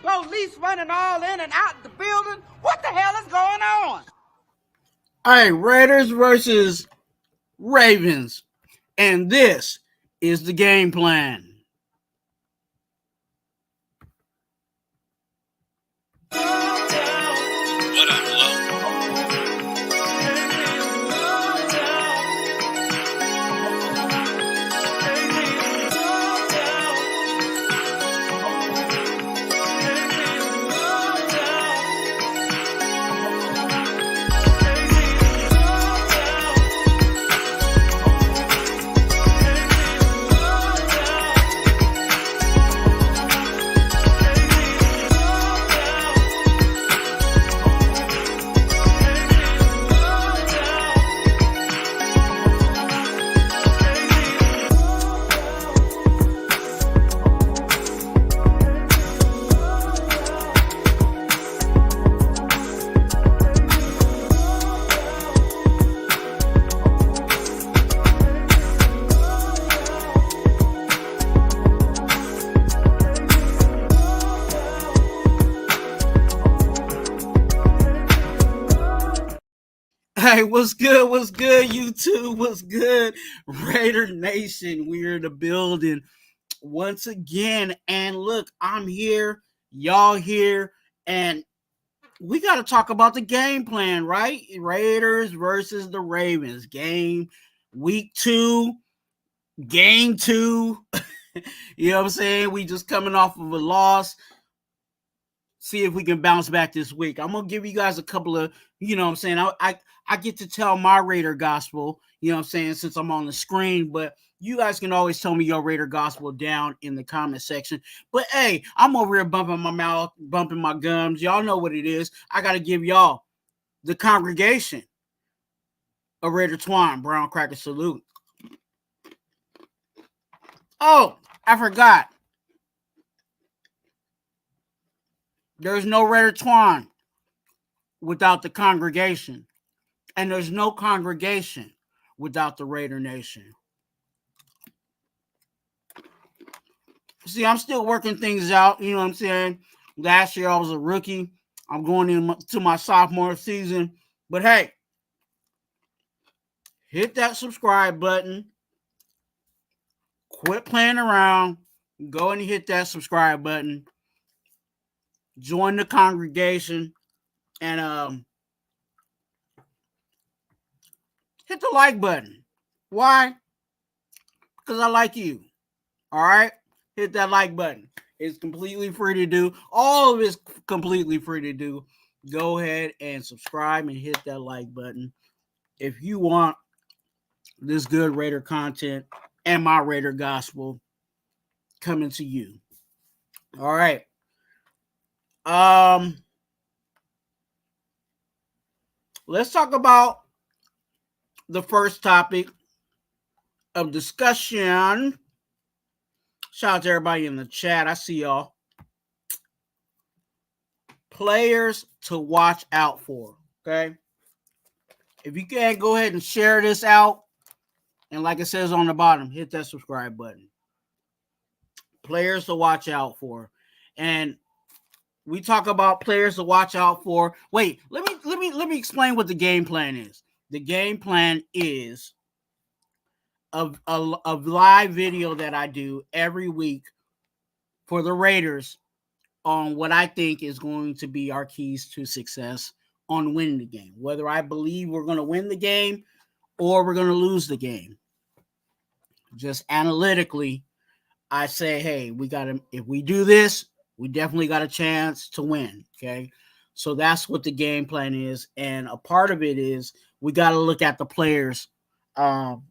Police running all in and out the building. What the hell is going on? All right, Raiders versus Ravens. And this is the game plan. What up, Lo? Hey, what's good? What's good, YouTube? What's good, Raider Nation? We're in the building once again. And look, I'm here, y'all here, and we got to talk about the game plan, right? Raiders versus the Ravens. Week 2, game 2. You know what I'm saying? We just coming off of a loss. See if we can bounce back this week. I'm going to give you guys a couple of, you know what I'm saying? I get to tell my Raider gospel, you know what I'm saying, since I'm on the screen, but you guys can always tell me your Raider gospel down in the comment section. But hey, I'm over here bumping my mouth, bumping my gums. Y'all know what it is. I got to give y'all, the congregation, a Raider Twuan brown cracker salute. Oh, I forgot. There's no Raider Twuan without the congregation. And there's no congregation without the Raider Nation. See, I'm still working things out. You know what I'm saying? Last year I was a rookie. I'm going into my sophomore season. But hey, hit that subscribe button. Quit playing around. Go and hit that subscribe button. Join the congregation. And hit the like button. Why? Because I like you. All right? Hit that like button. It's completely free to do. All of it's completely free to do. Go ahead and subscribe and hit that like button if you want this good Raider content and my Raider gospel coming to you. All right. Let's talk about the first topic of discussion. Shout out to everybody in the chat. I see y'all. Players to watch out for. Okay. If you can, go ahead and share this out. And like it says on the bottom, hit that subscribe button. Players to watch out for. And we talk about players to watch out for. Wait, let me explain what the game plan is. The game plan is a live video that I do every week for the Raiders on what I think is going to be our keys to success on winning the game. Whether I believe we're going to win the game or we're going to lose the game. Just analytically, I say, hey, we got to, if we do this, we definitely got a chance to win. Okay. So that's what the game plan is. And a part of it is we got to look at the players on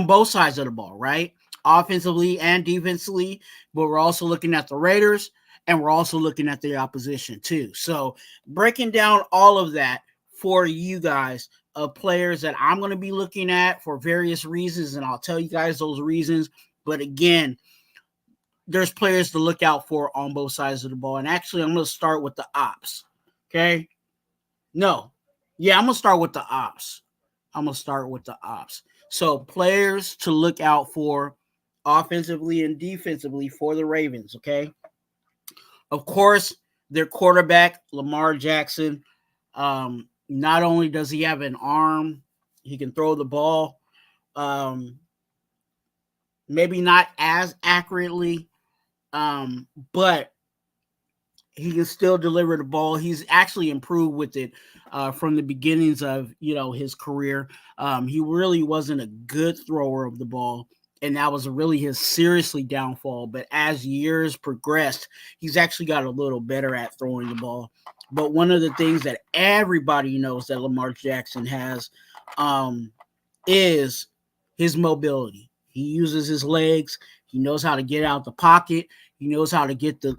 both sides of the ball, right? Offensively and defensively, but we're also looking at the Raiders and we're also looking at the opposition too. So breaking down all of that for you guys of players that I'm going to be looking at for various reasons, and I'll tell you guys those reasons. But again, there's players to look out for on both sides of the ball. And actually, I'm going to start with the ops. Okay? No. Yeah, I'm going to start with the ops. So players to look out for offensively and defensively for the Ravens, okay? Of course, their quarterback, Lamar Jackson, not only does he have an arm, he can throw the ball. Maybe not as accurately, but he can still deliver the ball. He's actually improved with it from the beginnings of his career. He really wasn't a good thrower of the ball, and that was really his seriously downfall. But as years progressed, he's actually got a little better at throwing the ball. But one of the things that everybody knows that Lamar Jackson has is his mobility. He uses his legs. He knows how to get out the pocket. He knows how to get the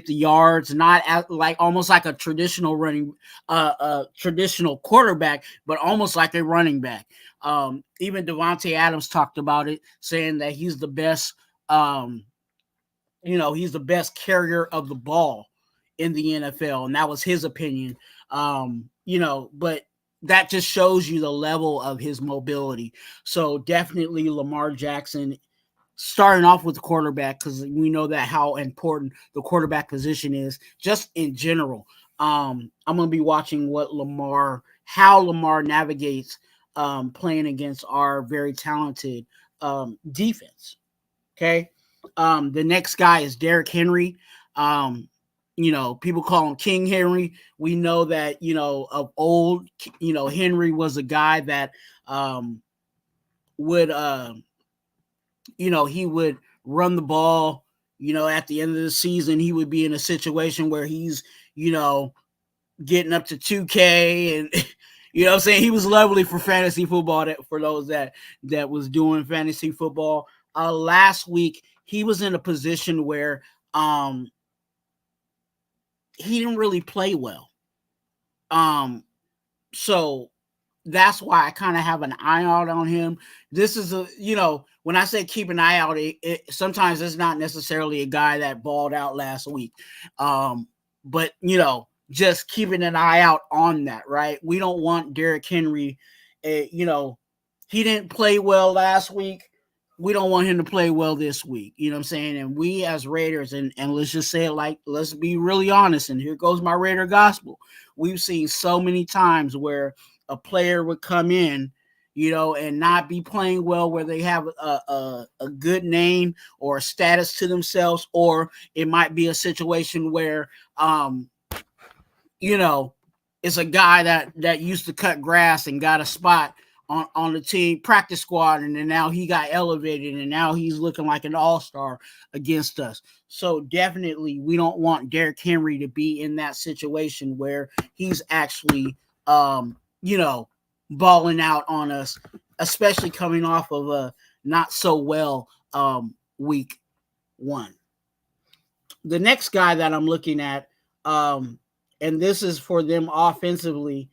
yards, not like almost like a traditional traditional quarterback, but almost like a running back. Even Devontae Adams talked about it, saying that he's the best. He's the best carrier of the ball in the NFL, and that was his opinion. But that just shows you the level of his mobility. So definitely Lamar Jackson, starting off with the quarterback, because we know that how important the quarterback position is just in general. I'm going to be watching how Lamar navigates playing against our very talented defense. Okay. The next guy is Derrick Henry. People call him King Henry. We know that, of old, Henry was a guy that would, he would run the ball. At the end of the season, he would be in a situation where he's, getting up to 2K and, what I'm saying? He was lovely for fantasy football, for those that was doing fantasy football. Last week, he was in a position where he didn't really play well. So that's why I kind of have an eye out on him. This is when I say keep an eye out, sometimes it's not necessarily a guy that balled out last week. But just keeping an eye out on that, right? We don't want Derrick Henry, he didn't play well last week. We don't want him to play well this week. You know what I'm saying? And we as Raiders, and let's just say it let's be really honest, and here goes my Raider gospel. We've seen so many times where a player would come in, and not be playing well, where they have a good name or a status to themselves, or it might be a situation where, it's a guy that used to cut grass and got a spot on the team practice squad, and then now he got elevated, and now he's looking like an all-star against us. So definitely we don't want Derrick Henry to be in that situation where he's actually balling out on us, especially coming off of a not so well week 1. The next guy that I'm looking at, and this is for them offensively,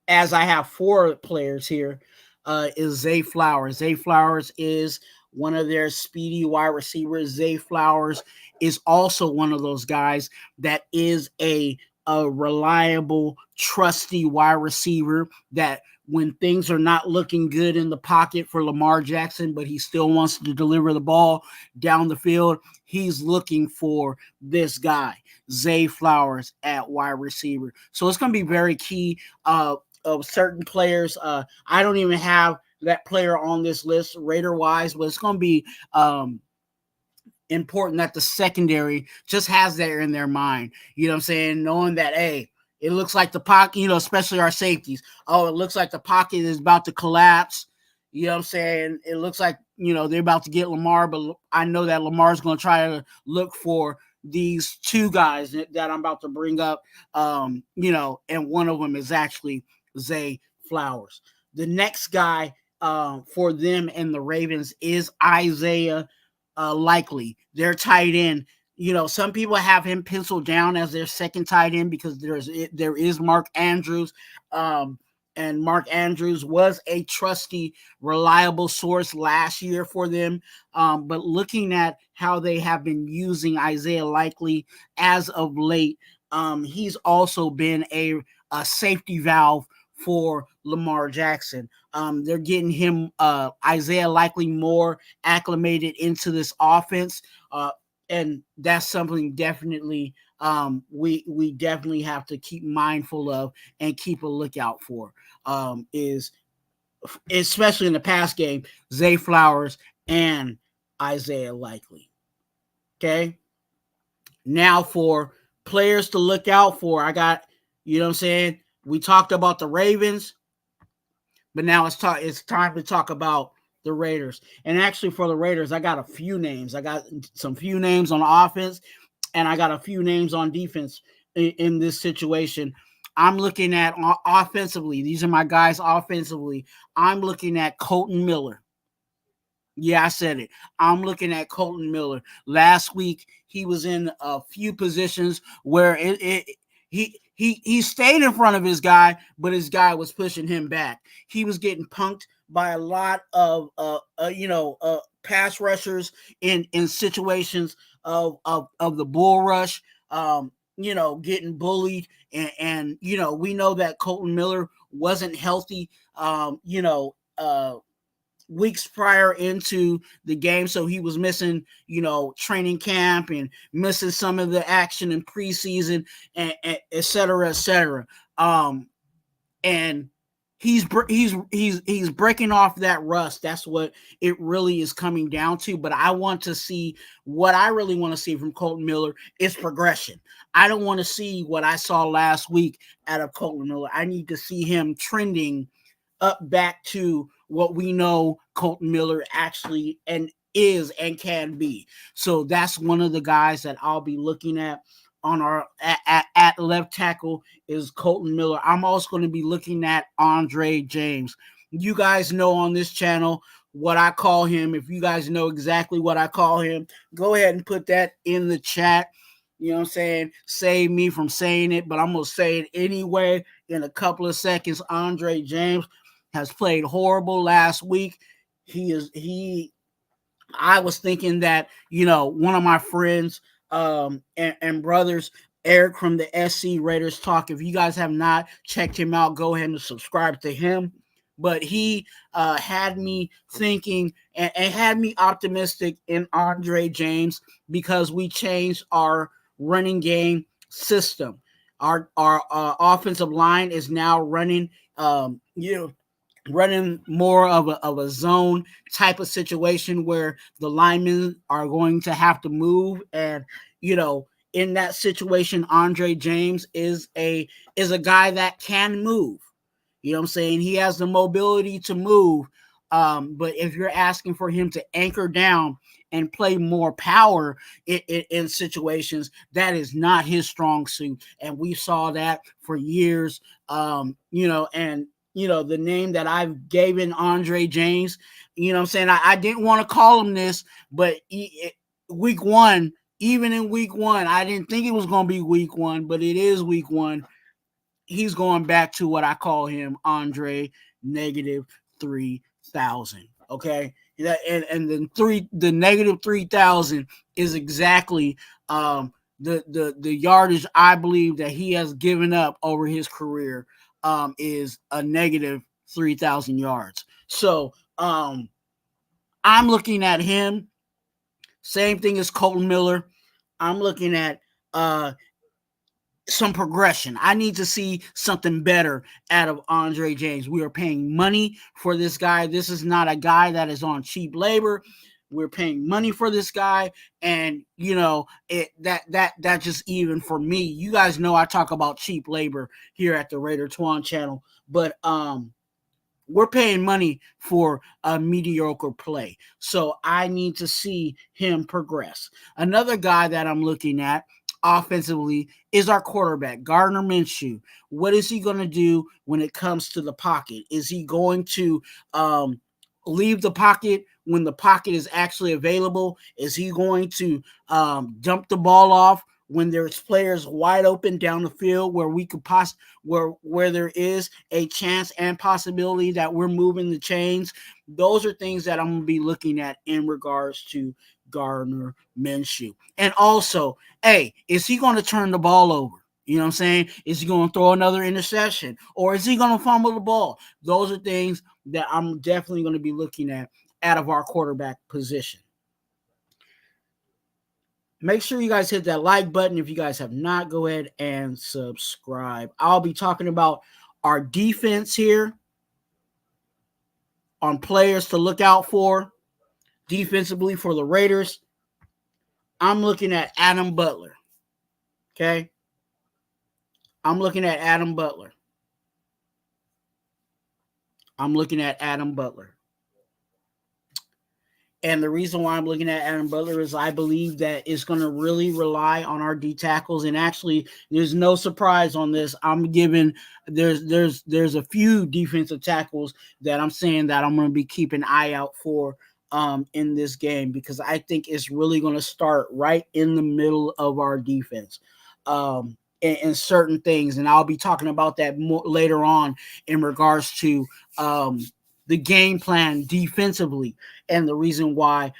as I have 4 players here, is Zay Flowers. Zay Flowers is one of their speedy wide receivers. Zay Flowers is also one of those guys that is a reliable, trusty wide receiver that when things are not looking good in the pocket for Lamar Jackson, but he still wants to deliver the ball down the field, he's looking for this guy, Zay Flowers, at wide receiver. So it's going to be very key of certain players. I don't even have that player on this list Raider-wise, but it's going to be important that the secondary just has that in their mind. You know what I'm saying? Knowing that, hey, it looks like the pocket, especially our safeties. Oh, it looks like the pocket is about to collapse. You know what I'm saying? It looks like, they're about to get Lamar, but I know that Lamar's going to try to look for these 2 guys that I'm about to bring up, and one of them is actually Zay Flowers. The next guy for them and the Ravens is Isaiah Likely, their tight end. Some people have him penciled down as their second tight end because there is Mark Andrews, and Mark Andrews was a trusty, reliable source last year for them. But looking at how they have been using Isaiah Likely as of late, he's also been a safety valve for Lamar Jackson. They're getting him, Isaiah Likely, more acclimated into this offense. and that's something definitely we definitely have to keep mindful of and keep a lookout for. Is especially in the past game, Zay Flowers and Isaiah Likely. Okay. Now for players to look out for, I got, you know what I'm saying? We talked about the Ravens, but now it's time to talk about the Raiders. And actually for the Raiders, I got a few names. I got some few names on offense, and I got a few names on defense in this situation. I'm looking at offensively. These are my guys offensively. I'm looking at Colton Miller. Yeah, I said it. I'm looking at Colton Miller. Last week, he was in a few positions where he stayed in front of his guy, but his guy was pushing him back. He was getting punked by a lot of pass rushers in situations of the bull rush. Getting bullied, and we know that Colton Miller wasn't healthy. Weeks prior into the game, so he was missing, training camp and missing some of the action in preseason, and et cetera, et cetera. And he's breaking off that rust. That's what it really is coming down to. But I want to see what I really want to see from Colton Miller is progression. I don't want to see what I saw last week out of Colton Miller. I need to see him trending up back to what we know Colton Miller actually is and can be. So that's one of the guys that I'll be looking at on our at left tackle is Colton Miller. I'm also going to be looking at Andre James. You guys know on this channel what I call him. If you guys know exactly what I call him, go ahead and put that in the chat. You know what I'm saying? Save me from saying it, but I'm going to say it anyway in a couple of seconds. Andre James has played horrible last week. I was thinking that, one of my friends and brothers, Eric from the SC Raiders Talk, if you guys have not checked him out, go ahead and subscribe to him. But he had me thinking and had me optimistic in Andre James because we changed our running game system. Our offensive line is now running, running more of a zone type of situation where the linemen are going to have to move. And, in that situation, Andre James is a guy that can move. You know what I'm saying? He has the mobility to move. But if you're asking for him to anchor down and play more power in situations, that is not his strong suit. And we saw that for years. The name that I've given Andre James, I'm saying? I didn't want to call him this, but week one, even in week one, I didn't think it was going to be week one, but it is week one. He's going back to what I call him, Andre negative 3,000. Okay. And then the negative 3,000 is exactly the yardage I believe that he has given up over his career is a negative 3,000 yards. So I'm looking at him. Same thing as Colton Miller. I'm looking at some progression. I need to see something better out of Andre James. We are paying money for this guy. This is not a guy that is on cheap labor. We're paying money for this guy, and that just even for me. You guys know I talk about cheap labor here at the Raider Twuan channel, but we're paying money for a mediocre play. So I need to see him progress. Another guy that I'm looking at offensively is our quarterback, Gardner Minshew. What is he going to do when it comes to the pocket? Is he going to leave the pocket when the pocket is actually available? Is he going to dump the ball off when there's players wide open down the field where we could where there is a chance and possibility that we're moving the chains? Those are things that I'm going to be looking at in regards to Gardner Minshew. And also, is he going to turn the ball over? You know what I'm saying? Is he going to throw another interception, or is he going to fumble the ball? Those are things that I'm definitely going to be looking at out of our quarterback position. Make sure you guys hit that like button. If you guys have not, go ahead and subscribe. I'll be talking about our defense here on players to look out for defensively for the Raiders. I'm looking at Adam Butler. Okay? I'm looking at Adam Butler. And the reason why I'm looking at Adam Butler is I believe that it's going to really rely on our D tackles. And actually, there's no surprise on this. I'm giving there's a few defensive tackles that I'm saying that I'm going to be keeping an eye out for in this game, because I think it's really going to start right in the middle of our defense. In certain things, and I'll be talking about that more later on in regards to the game plan defensively, and the reason why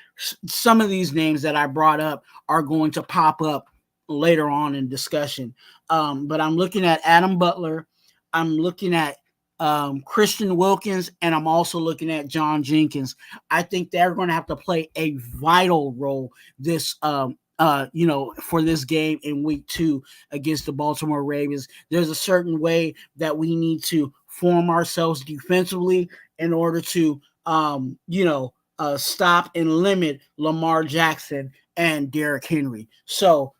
some of these names that I brought up are going to pop up later on in discussion. But I'm looking at Adam Butler, I'm looking at Christian Wilkins, and I'm also looking at John Jenkins. I think they're going to have to play a vital role this for this game in week 2 against the Baltimore Ravens. There's a certain way that we need to form ourselves defensively in order to, stop and limit Lamar Jackson and Derrick Henry. So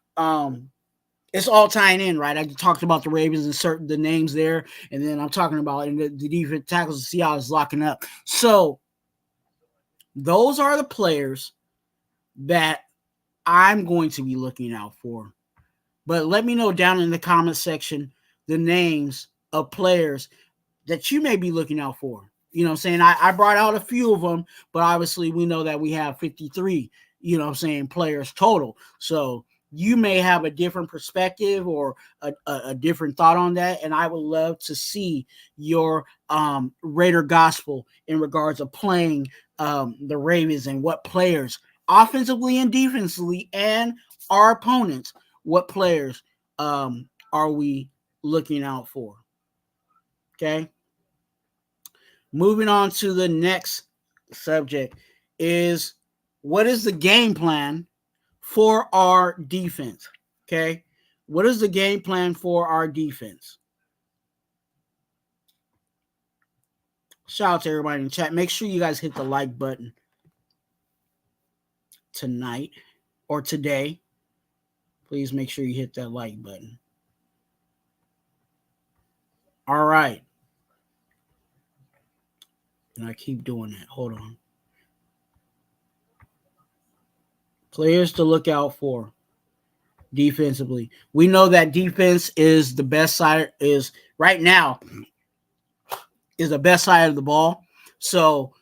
it's all tying in, right? I talked about the Ravens and the names there, and then I'm talking about the defense tackles to see how it's locking up. So those are the players that I'm going to be looking out for. But let me know down in the comment section the names of players that you may be looking out for. You know what I'm saying? I brought out a few of them, but obviously we know that we have 53, players total. So you may have a different perspective or a different thought on that. And I would love to see your Raider gospel in regards of playing the Ravens, and what players offensively and defensively, and our opponents, what players are we looking out for? Okay. Moving on to the next subject is, what is the game plan for our defense? Okay. What is the game plan for our defense? Shout out to everybody in the chat. Make sure you guys hit the like button tonight or today. Please make sure you hit that like button. All right. And I keep doing that. Hold on. Players to look out for defensively. We know that defense is the best side, is right now is the best side of the ball. So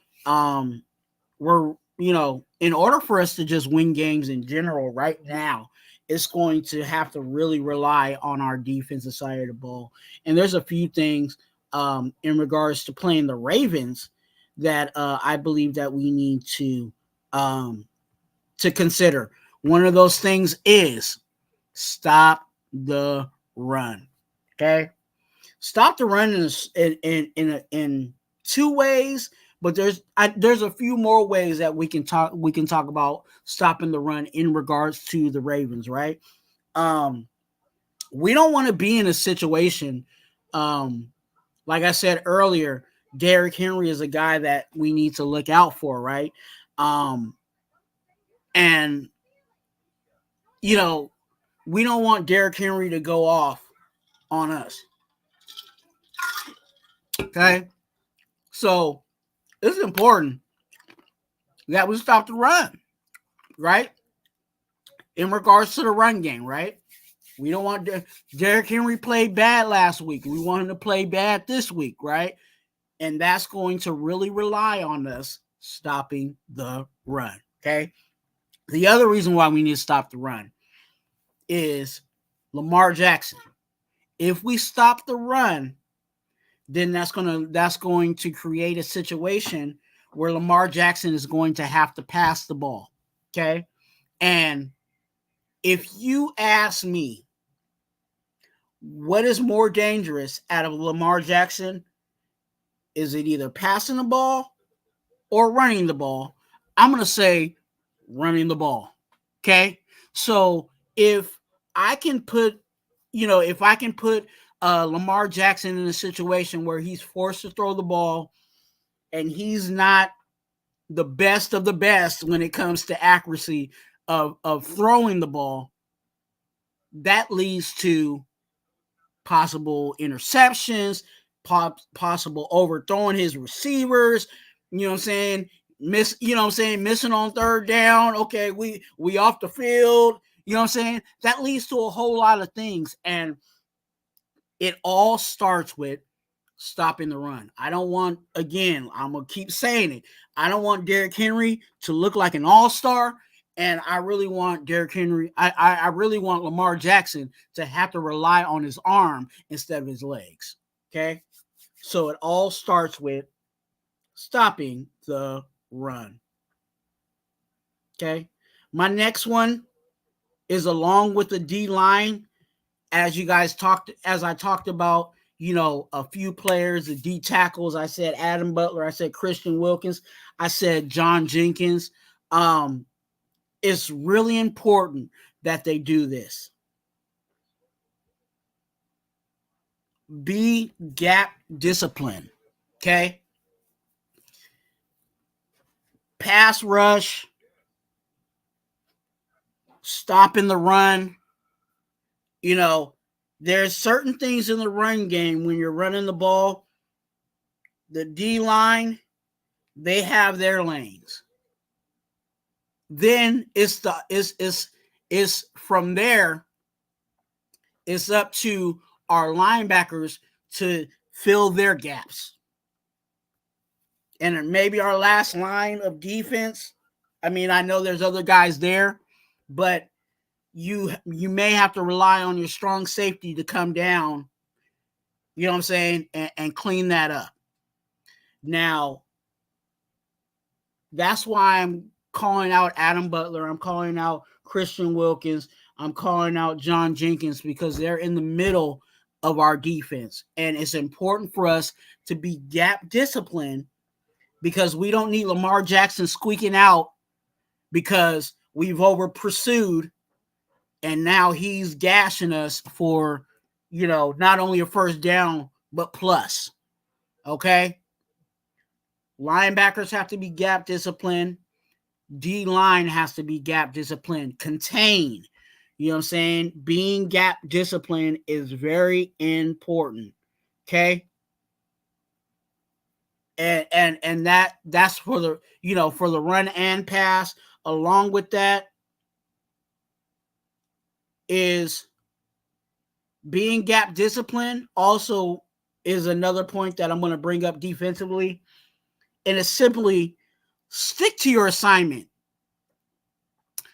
we're, in order for us to just win games in general right now, it's going to have to really rely on our defensive side of the ball. And there's a few things in regards to playing the Ravens that I believe that we need to consider. One of those things is stop the run. Okay, stop the run in 2 ways, but there's a few more ways that we can talk about stopping the run in regards to the Ravens, right? We don't want to be in a situation, like I said earlier, Derrick Henry is a guy that we need to look out for, right? And we don't want Derrick Henry to go off on us. Okay, so it's important that we stop the run, right? In regards to the run game, right? We don't want Derrick Henry played bad last week. We want him to play bad this week, right? And that's going to really rely on us stopping the run, okay? The other reason why we need to stop the run is Lamar Jackson. If we stop the run, then that's going to create a situation where Lamar Jackson is going to have to pass the ball, okay? And if you ask me, what is more dangerous out of Lamar Jackson? Is it either passing the ball or running the ball? I'm going to say running the ball, okay? So if I can put, if I can put Lamar Jackson in a situation where he's forced to throw the ball and he's not the best of the best when it comes to accuracy of throwing the ball, that leads to possible interceptions, possible overthrowing his receivers, you know what I'm saying? Missing on third down. Okay, we off the field, you know what I'm saying? That leads to a whole lot of things. And it all starts with stopping the run. I don't want, again, I'm going to keep saying it, I don't want Derrick Henry to look like an all-star. And I really want Derrick Henry, I really want Lamar Jackson to have to rely on his arm instead of his legs. Okay? So it all starts with stopping the run. Okay? My next one is along with the D-line, as I talked about, a few players, the D tackles. I said Adam Butler. I said Christian Wilkins. I said John Jenkins. It's really important that they do this. Be gap discipline. Okay? Pass rush. Stopping the run. There's certain things in the run game when you're running the ball. The D line, they have their lanes. Then it's from there, it's up to our linebackers to fill their gaps. And maybe our last line of defense, I mean, I know there's other guys there, but you may have to rely on your strong safety to come down, you know what I'm saying, and clean that up. Now, that's why I'm calling out Adam Butler. I'm calling out Christian Wilkins. I'm calling out John Jenkins, because they're in the middle of our defense. And it's important for us to be gap disciplined, because we don't need Lamar Jackson squeaking out because we've over pursued and now he's gashing us for, not only a first down, but plus. Okay? Linebackers have to be gap disciplined. D-line has to be gap disciplined. Contain. You know what I'm saying? Being gap disciplined is very important. Okay? And that's for the, for the run and pass. Along with that is being gap disciplined also is another point that I'm going to bring up defensively. And it's simply stick to your assignment.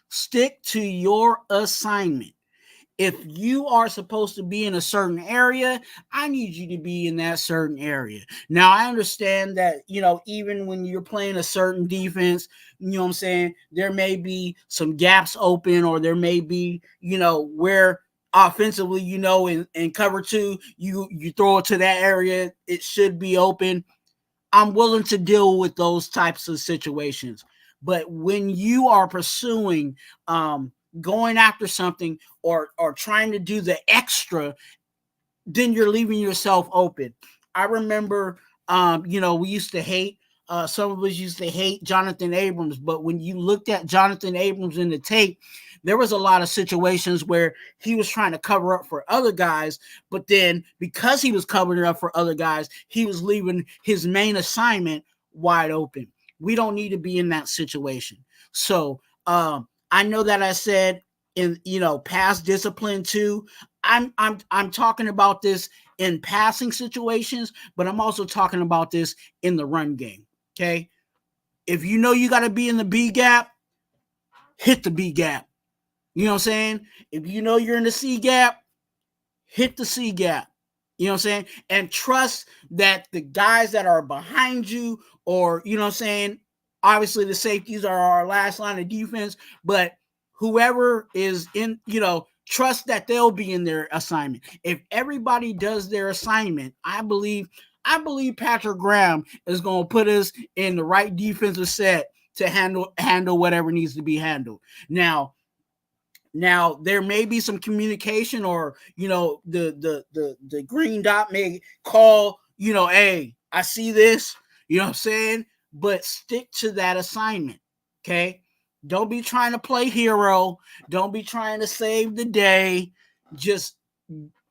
Stick to your assignment. If you are supposed to be in a certain area, I need you to be in that certain area. Now, I understand that, even when you're playing a certain defense, you know what I'm saying, there may be some gaps open, or there may be, where offensively, in cover two, you throw it to that area, it should be open. I'm willing to deal with those types of situations. But when you are pursuing, going after something, or trying to do the extra, then you're leaving yourself open. I remember, we used to hate, some of us used to hate Jonathan Abrams, but when you looked at Jonathan Abrams in the tape, there was a lot of situations where he was trying to cover up for other guys, but then because he was covering up for other guys, he was leaving his main assignment wide open. We don't need to be in that situation. So, I know that I said in, pass discipline too. I'm talking about this in passing situations, but I'm also talking about this in the run game. Okay. If you got to be in the B gap, hit the B gap. You know what I'm saying? If you're in the C gap, hit the C gap. You know what I'm saying? And trust that the guys that are behind you, or, obviously the safeties are our last line of defense, but whoever is in, trust that they'll be in their assignment. If everybody does their assignment, I believe Patrick Graham is going to put us in the right defensive set to handle whatever needs to be handled. Now, Now there may be some communication, or the green dot may call, hey, I see this, you know what I'm saying? But stick to that assignment. Okay. Don't be trying to play hero. Don't be trying to save the day. Just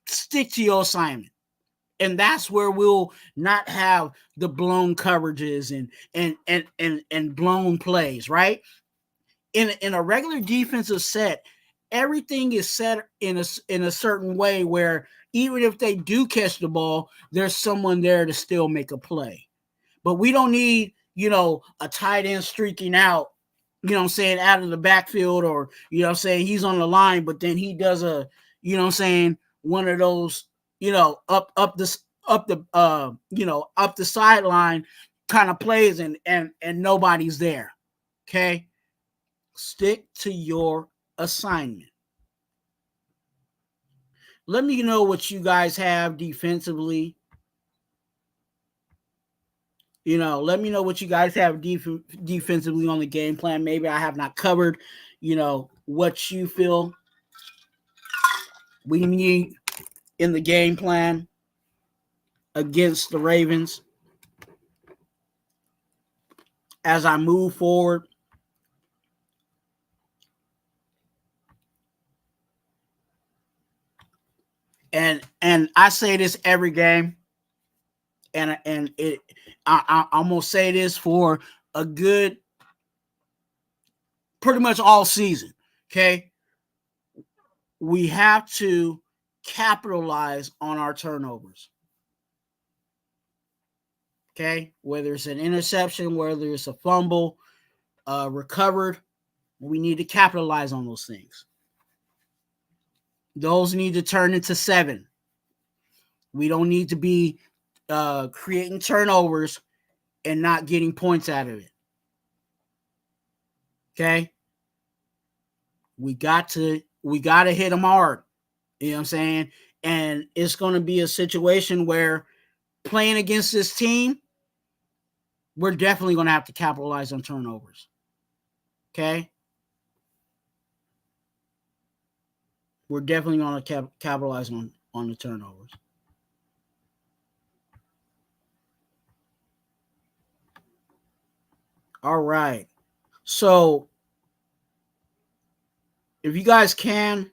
stick to your assignment. And that's where we'll not have the blown coverages and blown plays, right? In a regular defensive set, everything is set in a certain way where even if they do catch the ball, there's someone there to still make a play. But we don't need, a tight end streaking out, out of the backfield, or, he's on the line, but then he does one of those, up the sideline kind of plays, and nobody's there. Okay. Stick to your assignment. Let me know what you guys have defensively. Let me know what you guys have defensively on the game plan. Maybe I have not covered, what you feel we need in the game plan against the Ravens as I move forward. And I say this every game, and I'm gonna say this for a good, pretty much all season. Okay, we have to capitalize on our turnovers. Okay, whether it's an interception, whether it's a fumble, recovered, we need to capitalize on those things. Those need to turn into 7. We don't need to be creating turnovers and not getting points out of it. Okay? We got to hit them hard. You know what I'm saying? And it's going to be a situation where playing against this team, we're definitely going to have to capitalize on turnovers. Okay? We're definitely going to capitalize on the turnovers. All right. So, if you guys can,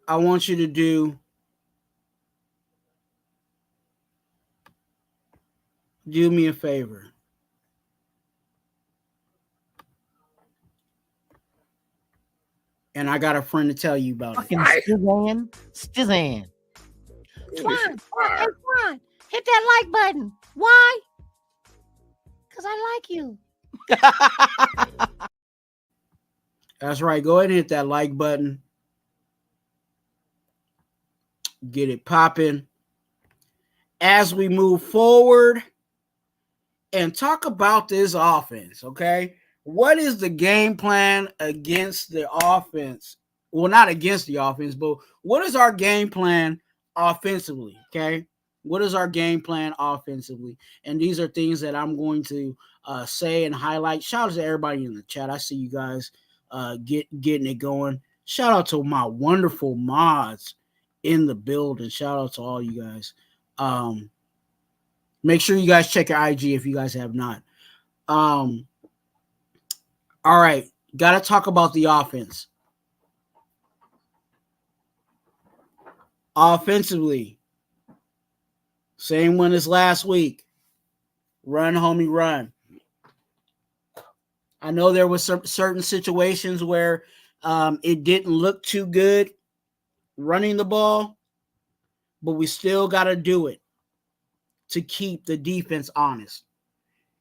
I want you to do me a favor. And I got a friend to tell you about Fucking Stizan. Twuan, Hey, Twuan, hit that like button. Why? Because I like you. That's right. Go ahead and hit that like button. Get it popping. As we move forward and talk about this offense, okay? What is the game plan against the offense? Well, not against the offense, but what is our game plan offensively, okay? What is our game plan offensively? And these are things that I'm going to say and highlight. Shout out to everybody in the chat. I see you guys getting it going. Shout out to my wonderful mods in the building. Shout out to all you guys. Make sure you guys check your IG if you guys have not. All right, got to talk about the offense. Offensively, same one as last week. Run, homie, run. I know there was some certain situations where it didn't look too good running the ball, but we still got to do it to keep the defense honest.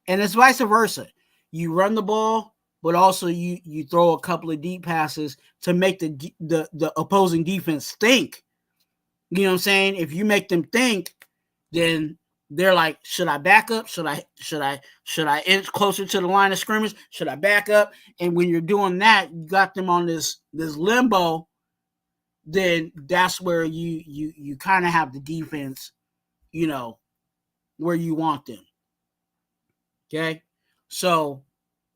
And it's vice versa. You run the ball, but also you throw a couple of deep passes to make the opposing defense think. You know what I'm saying? If you make them think, then they're like, should I back up? Should I inch closer to the line of scrimmage? Should I back up? And when you're doing that, you got them on this limbo. Then that's where you kind of have the defense, where you want them. Okay, so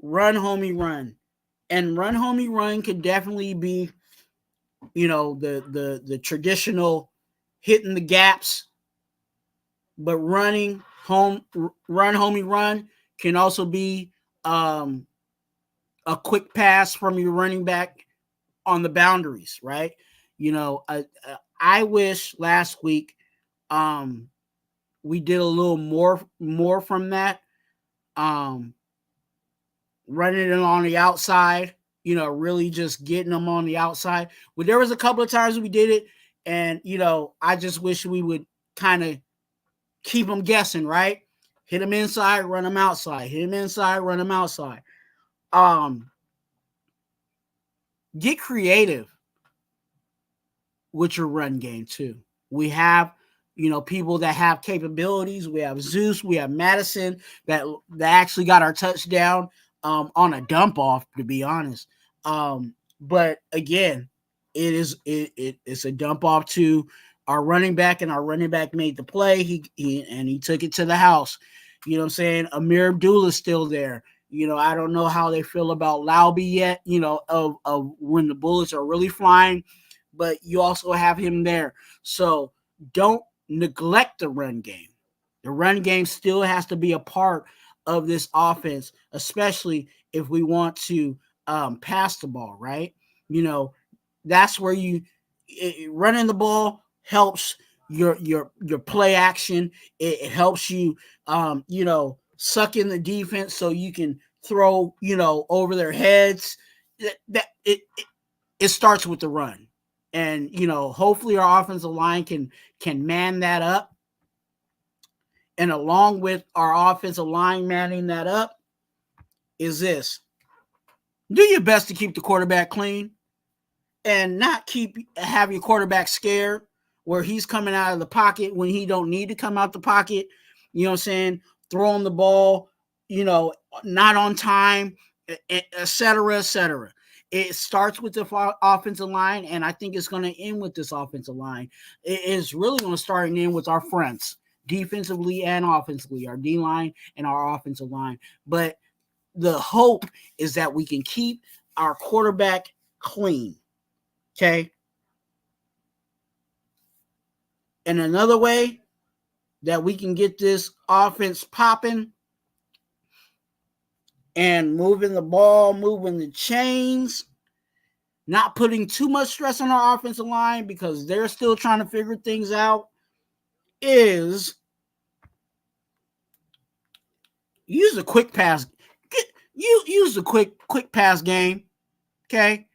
run, homie, run. And run homie run could definitely be, the traditional hitting the gaps, but run homie run can also be a quick pass from your running back on the boundaries, right? I wish last week we did a little more from that. Running it on the outside, really just getting them on the outside. But there was a couple of times we did it, and I just wish we would kind of keep them guessing, right? Hit them inside, run them outside. Hit them inside, run them outside. Get creative with your run game too. We have, people that have capabilities. We have Zeus, we have Madison that actually got our touchdown on a dump off, to be honest. But again, it's a dump off to our running back, and our running back made the play. He took it to the house. You know what I'm saying? Amir Abdullah's still there. I don't know how they feel about Lauby yet, of when the bullets are really flying, but you also have him there. So don't neglect the run game. The run game still has to be a part of this offense, especially if we want to pass the ball, right? That's where running the ball helps your play action. It helps you, suck in the defense so you can throw, over their heads. It starts with the run. And, hopefully our offensive line can man that up. And along with our offensive line manning that up is this. Do your best to keep the quarterback clean and not have your quarterback scared where he's coming out of the pocket when he don't need to come out the pocket. You know what I'm saying? Throwing the ball, not on time, et cetera, et cetera. It starts with the offensive line, and I think it's going to end with this offensive line. It is really going to start and end with our fronts, defensively and offensively, our D-line and our offensive line. But the hope is that we can keep our quarterback clean, okay? And another way that we can get this offense popping and moving the ball, moving the chains, not putting too much stress on our offensive line because they're still trying to figure things out, is use a quick pass. Use the quick pass game, okay?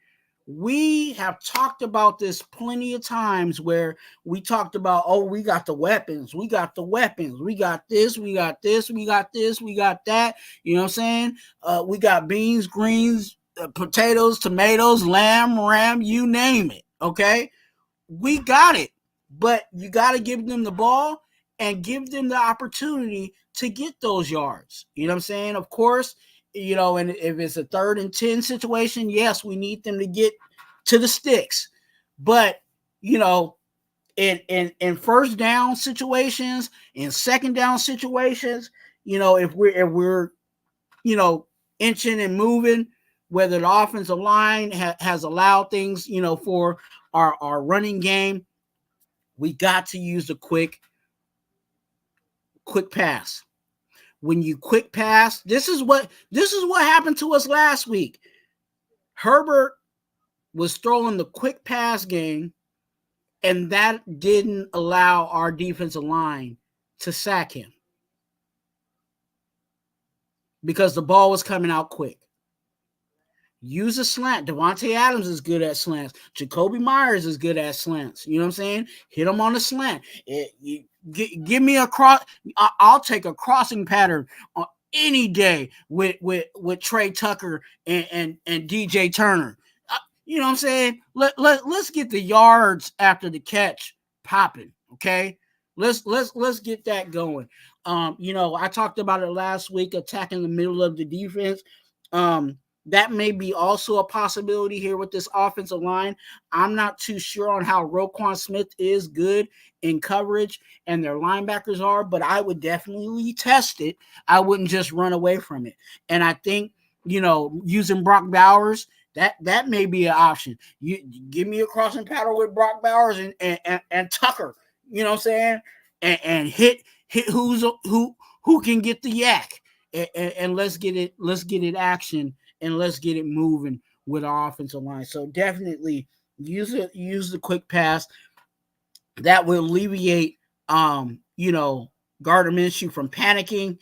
We have talked about this plenty of times where we talked about, we got the weapons. We got the weapons. We got this. We got this. We got this. We got that. You know what I'm saying? We got beans, greens, potatoes, tomatoes, lamb, ram, you name it, okay? We got it. But you got to give them the ball and give them the opportunity to get those yards. You know what I'm saying? Of course, and if it's a 3rd and 10 situation, yes, we need them to get to the sticks. But, in first down situations, in second down situations, if we're inching and moving, whether the offensive line has allowed things, for our running game, we got to use the quick pass. When you quick pass, this is what happened to us last week. Herbert was throwing the quick pass game, and that didn't allow our defensive line to sack him because the ball was coming out quick. Use a slant. Devontae Adams is good at slants. Jacoby Myers is good at slants. You know what I'm saying? Hit him on the slant. Give me a cross. I'll take a crossing pattern on any day with Trey Tucker and DJ Turner. You know what I'm saying? Let's get the yards after the catch popping. Okay, let's get that going. I talked about it last week, attacking the middle of the defense. That may be also a possibility here with this offensive line. I'm not too sure on how Roquan Smith is good in coverage and their linebackers are, but I would definitely test it. I wouldn't just run away from it. And I think using Brock Bowers, that may be an option. You give me a crossing pattern with Brock Bowers and Tucker, you know what I'm saying? And hit who can get the yak, and let's get it action, and let's get it moving with our offensive line. So definitely use the quick pass. That will alleviate Gardner Minshew from panicking,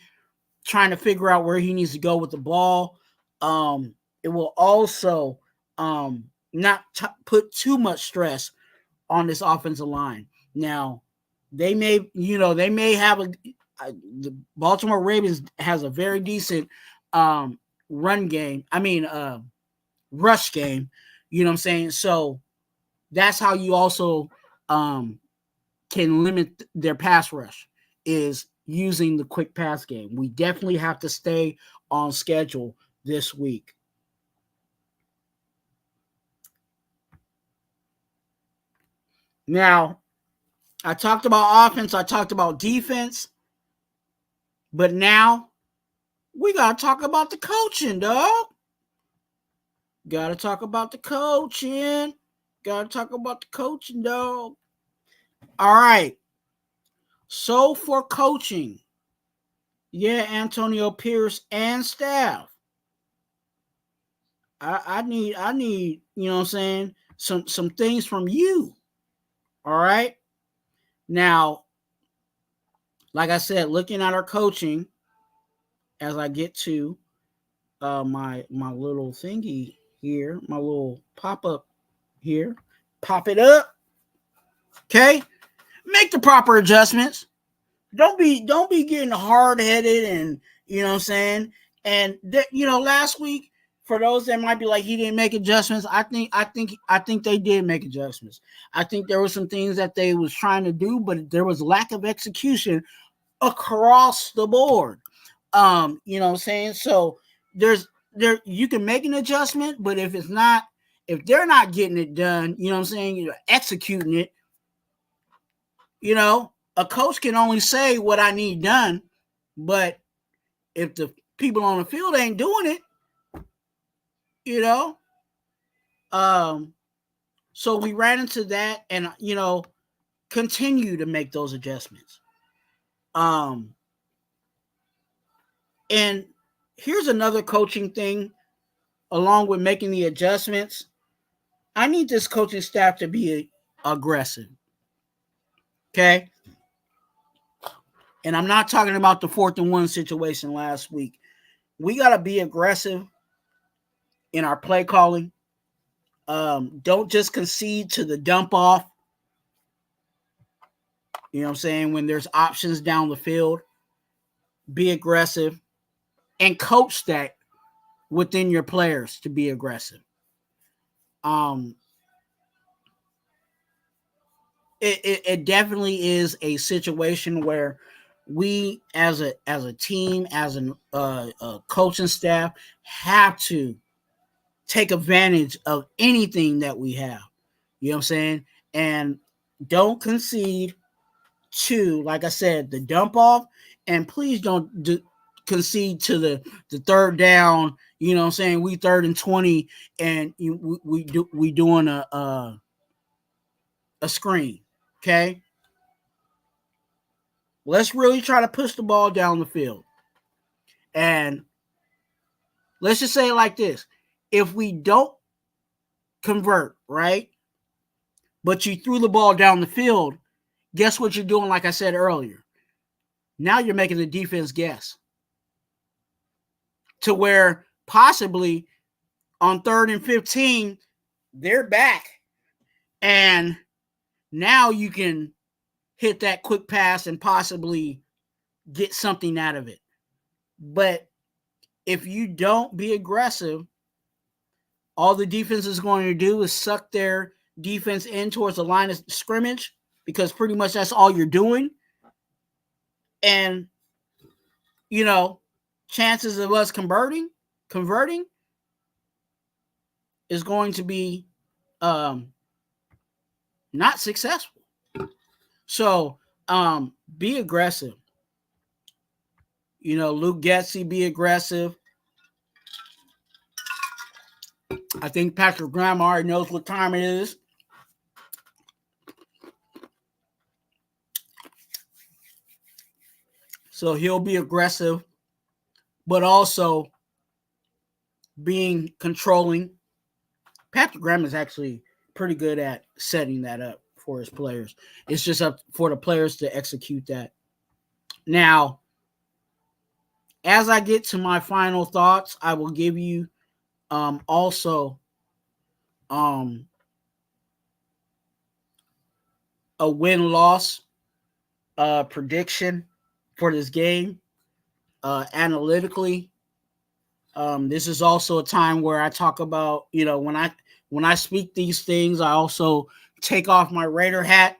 trying to figure out where he needs to go with the ball. It will also not put too much stress on this offensive line. Now, they may have the Baltimore Ravens has a very decent run game. I mean, rush game. You know what I'm saying? So that's how you also can limit their pass rush, is using the quick pass game. We definitely have to stay on schedule this week. Now, I talked about offense, I talked about defense, but now we got to talk about the coaching, dog. Got to talk about the coaching. Dog. All right. So for coaching, Antonio Pierce and staff, I need, you know what I'm saying, some things from you. All right. Now, like I said, looking at our coaching, as I get to my little thingy here, my little pop-up here, pop it up. Okay. Make the proper adjustments. Don't be getting hard-headed, and you know what I'm saying. And last week, for those that might be like, he didn't make adjustments, I think they did make adjustments. I think there were some things that they was trying to do, but there was lack of execution across the board. You know what I'm saying? So you can make an adjustment, but if they're not getting it done, you know what I'm saying, you're executing it, a coach can only say what I need done, but if the people on the field ain't doing it, so we ran into that, and continue to make those adjustments. And here's another coaching thing, along with making the adjustments. I need this coaching staff to be aggressive. Okay? And I'm not talking about the 4th and 1 situation last week. We got to be aggressive in our play calling. Don't just concede to the dump off. You know what I'm saying? When there's options down the field, be aggressive and coach that within your players to be aggressive. It definitely is a situation where we as a team, as a coaching staff, have to take advantage of anything that we have. You know what I'm saying? And don't concede to, like I said, the dump off, and please don't concede to the third down. You know what I'm saying? We 3rd and 20, and we doing a screen. Okay? Let's really try to push the ball down the field. And let's just say it like this. If we don't convert, right, but you threw the ball down the field, guess what you're doing, like I said earlier? Now you're making the defense guess. To where possibly on 3rd and 15, they're back. And now you can hit that quick pass and possibly get something out of it. But if you don't be aggressive, all the defense is going to do is suck their defense in towards the line of scrimmage, because pretty much that's all you're doing. And, chances of us converting is going to be not successful. So be aggressive. Luke Getsy, be aggressive. I think Patrick Graham already knows what time it is. So he'll be aggressive, but also being controlling. Patrick Graham is actually pretty good at setting that up for his players. It's just up for the players to execute that. Now, as I get to my final thoughts, I will give you also a win-loss prediction for this game. Analytically, this is also a time where I talk about, when I speak these things, I also take off my Raider hat.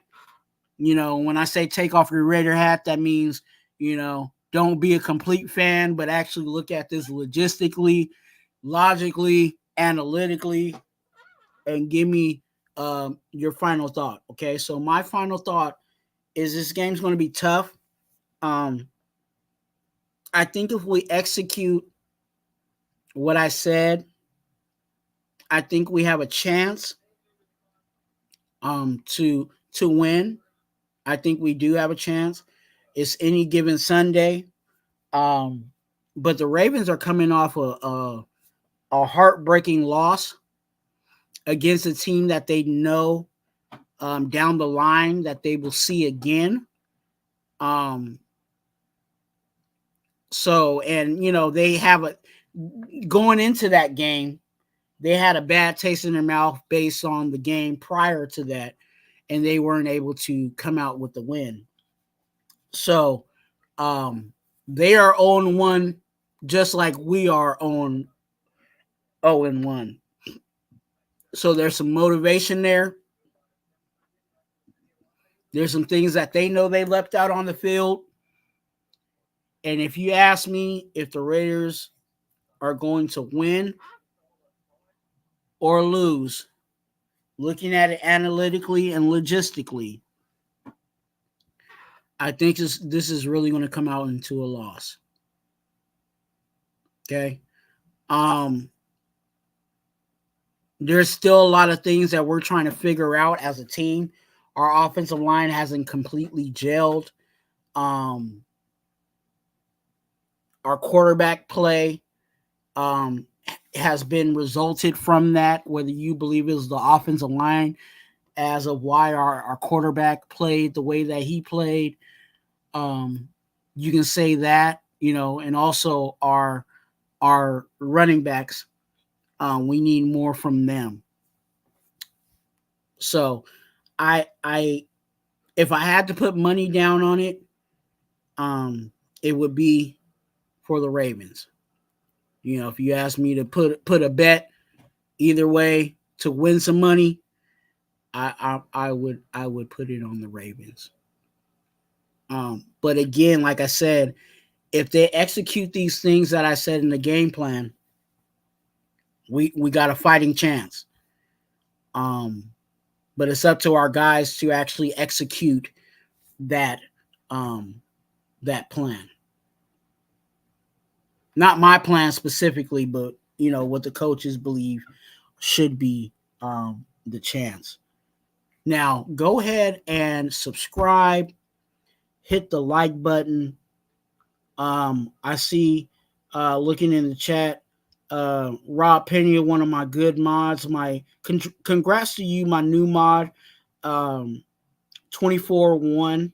When I say take off your Raider hat, that means, don't be a complete fan, but actually look at this logistically, logically, analytically, and give me your final thought. Okay, so my final thought is this game's going to be tough. I think if we execute what I said, I think we have a chance to win. I think we do have a chance. It's any given Sunday. But the Ravens are coming off a heartbreaking loss against a team that they know down the line that they will see again. They have going into that game, they had a bad taste in their mouth based on the game prior to that, and they weren't able to come out with the win. So they are 0-1, just like we are on 0-1. So there's some motivation there. There's some things that they know they left out on the field. And if you ask me if the Raiders are going to win or lose, looking at it analytically and logistically, I think this is really going to come out into a loss. Okay. There's still a lot of things that we're trying to figure out as a team. Our offensive line hasn't completely gelled. Our quarterback play has been resulted from that, whether you believe it was the offensive line as of why our quarterback played the way that he played. You can say that, and also our running backs, we need more from them. So if I had to put money down on it, it would be for the Ravens. If you ask me to put a bet either way to win some money, I would put it on the Ravens. But again, like I said, if they execute these things that I said in the game plan, we got a fighting chance. But it's up to our guys to actually execute that plan. Not my plan specifically, but what the coaches believe should be the chance. Now, go ahead and subscribe. Hit the like button. I see, looking in the chat, Rob Pena, one of my good mods. Congrats to you, my new mod. 24-1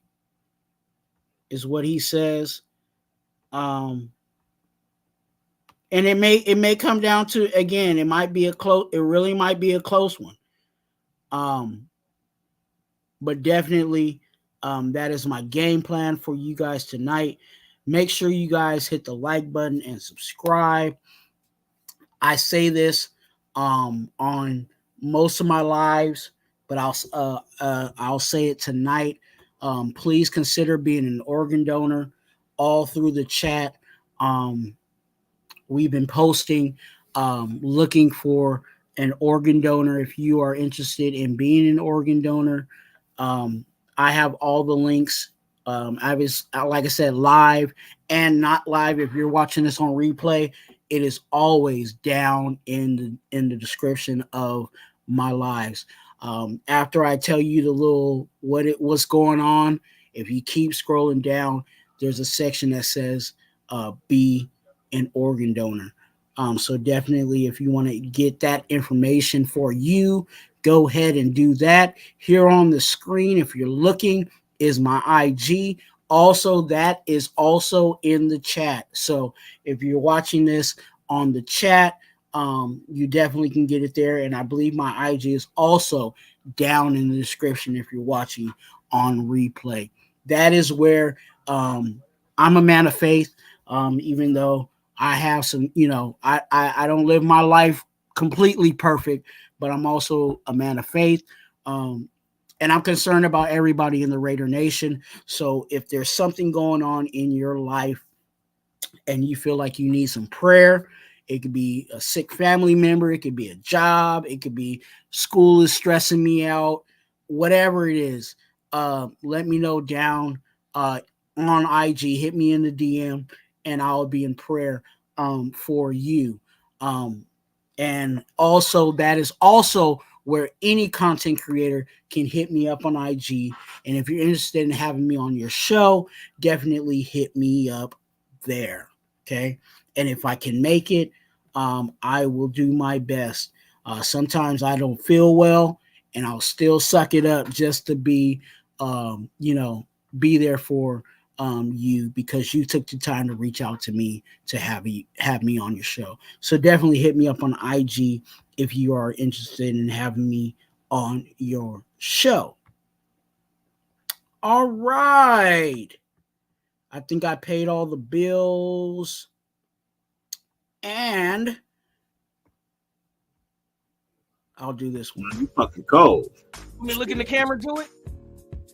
is what he says. And it may come down to, again, it really might be a close one. But definitely, that is my game plan for you guys tonight. Make sure you guys hit the like button and subscribe. I say this on most of my lives, but I'll say it tonight. Please consider being an organ donor. All through the chat, we've been posting, looking for an organ donor. If you are interested in being an organ donor, I have all the links. I was, like I said, live and not live. If you're watching this on replay, it is always down in the description of my lives. After I tell you the little what's going on, if you keep scrolling down, there's a section that says be an organ donor. So definitely, if you want to get that information for you, go ahead and do that. Here on the screen, if you're looking, is my IG. Also, that is also in the chat. So if you're watching this on the chat, you definitely can get it there. And I believe my IG is also down in the description if you're watching on replay. That is where I'm a man of faith, even though I have some, I don't live my life completely perfect, but I'm also a man of faith. And I'm concerned about everybody in the Raider Nation. So if there's something going on in your life and you feel like you need some prayer, it could be a sick family member, it could be a job, it could be school is stressing me out, whatever it is, let me know down on IG, hit me in the DM, and I'll be in prayer for you. And also, that is also where any content creator can hit me up on IG. And if you're interested in having me on your show, definitely hit me up there. Okay. And if I can make it, I will do my best. Sometimes I don't feel well and I'll still suck it up just to be, be there for you, because you took the time to reach out to me to have me on your show. So definitely hit me up on IG if you are interested in having me on your show. All right. I think I paid all the bills. And I'll do this one. You fucking cold. Let me look in the camera, do it.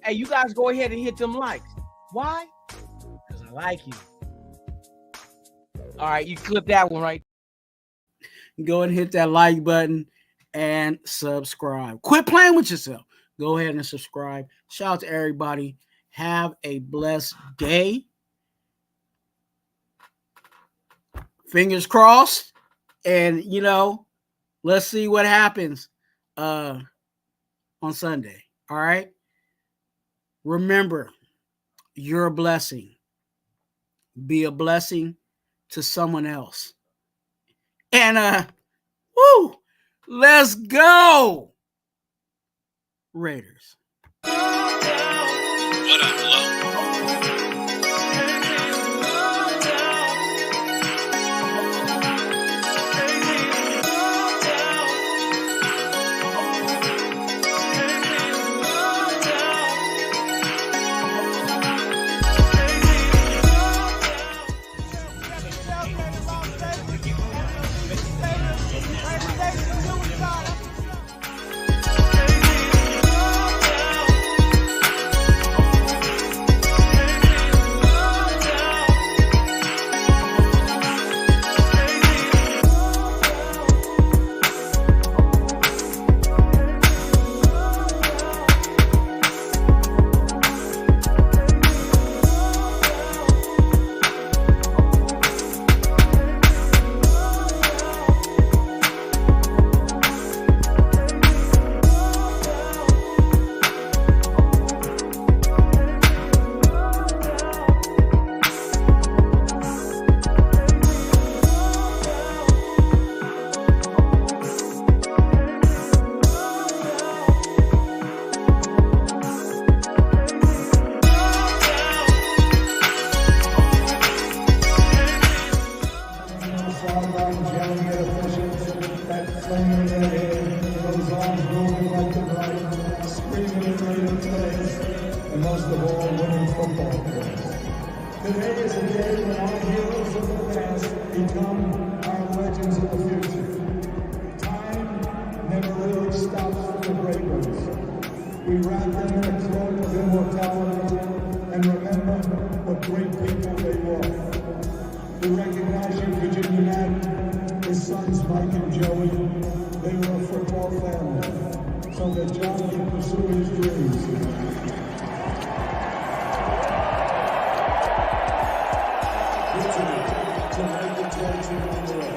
Hey, you guys go ahead and hit them likes. Why? Because I like you. All right, you clip that one right. Go and hit that like button and subscribe. Quit playing with yourself. Go ahead and subscribe. Shout out to everybody. Have a blessed day. Fingers crossed. And, let's see what happens on Sunday. All right? Remember, you're a blessing. Be a blessing to someone else. And let's go, Raiders. What up, Lo? To make the 22 on the road.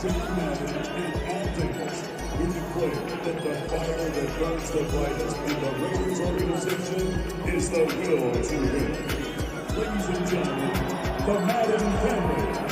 St. Madden in all things. We declare that the fire that burns the brightest in the Raiders organization is the will to win. Ladies and gentlemen, the Madden family.